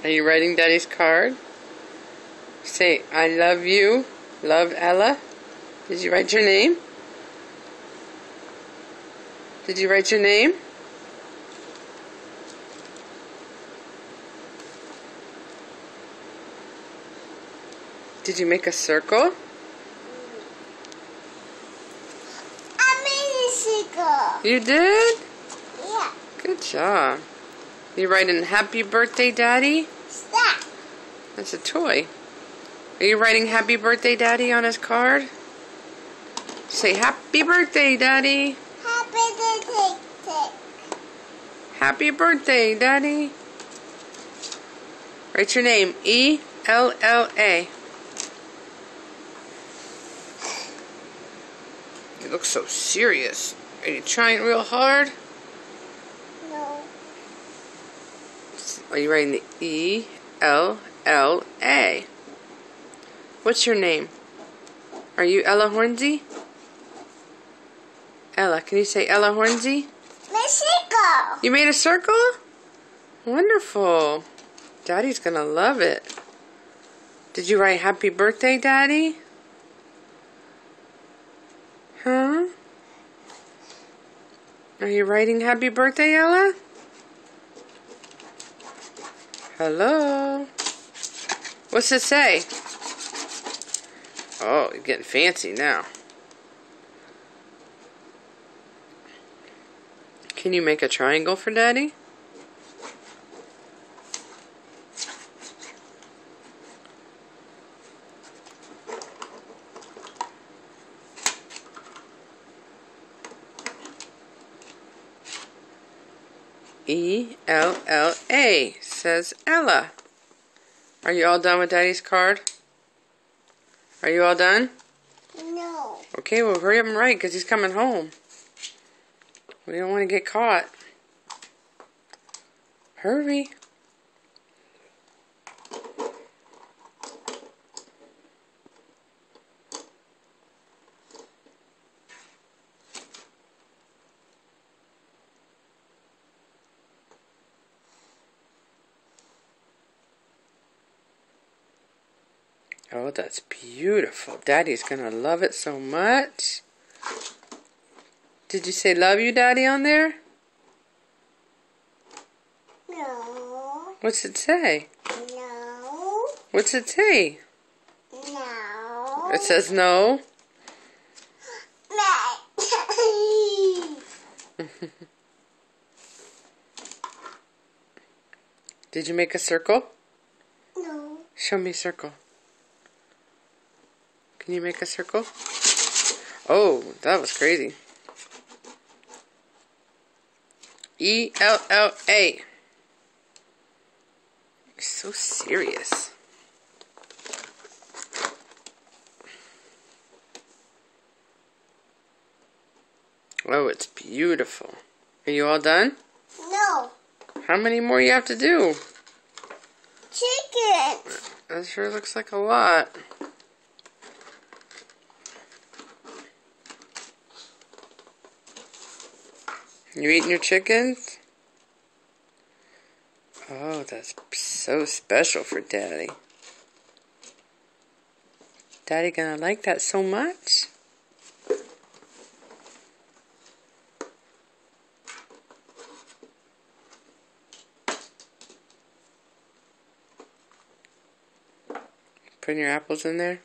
Are you writing Daddy's card? Say, I love you. Love, Ella. Did you write your name? Did you write your name? Did you make a circle? I made a circle. You did? Yeah. Good job. You writing Happy Birthday, Daddy? Stop. That's a toy. Are you writing Happy Birthday, Daddy on his card? Say Happy Birthday, Daddy. Happy birthday. Happy Birthday, Daddy. Write your name. E-L-L-A. You look so serious. Are you trying real hard? No. Are you writing the E-L-L-A? What's your name? Are you Ella Hornsey? Ella, can you say Ella Hornsey? My circle. You made a circle? Wonderful. Daddy's gonna love it. Did you write Happy Birthday, Daddy? Huh? Are you writing Happy Birthday, Ella? Hello? What's it say? Oh, you're getting fancy now. Can you make a triangle for Daddy? E-L-L-A says Ella. Are you all done with Daddy's card? Are you all done? No. Okay, well hurry up and write because he's coming home. We don't want to get caught. Hurry. Oh, that's beautiful. Daddy's gonna love it so much. Did you say love you, Daddy, on there? No. What's it say? No. What's it say? No. It says no. Did you make a circle? No. Show me a circle. Can you make a circle? Oh, that was crazy. E-L-L-A. You're so serious. Oh, it's beautiful. Are you all done? No. How many more you have to do? Chicken. That sure looks like a lot. You eating your chickens? Oh, that's so special for Daddy. Daddy gonna like that so much. Putting your apples in there?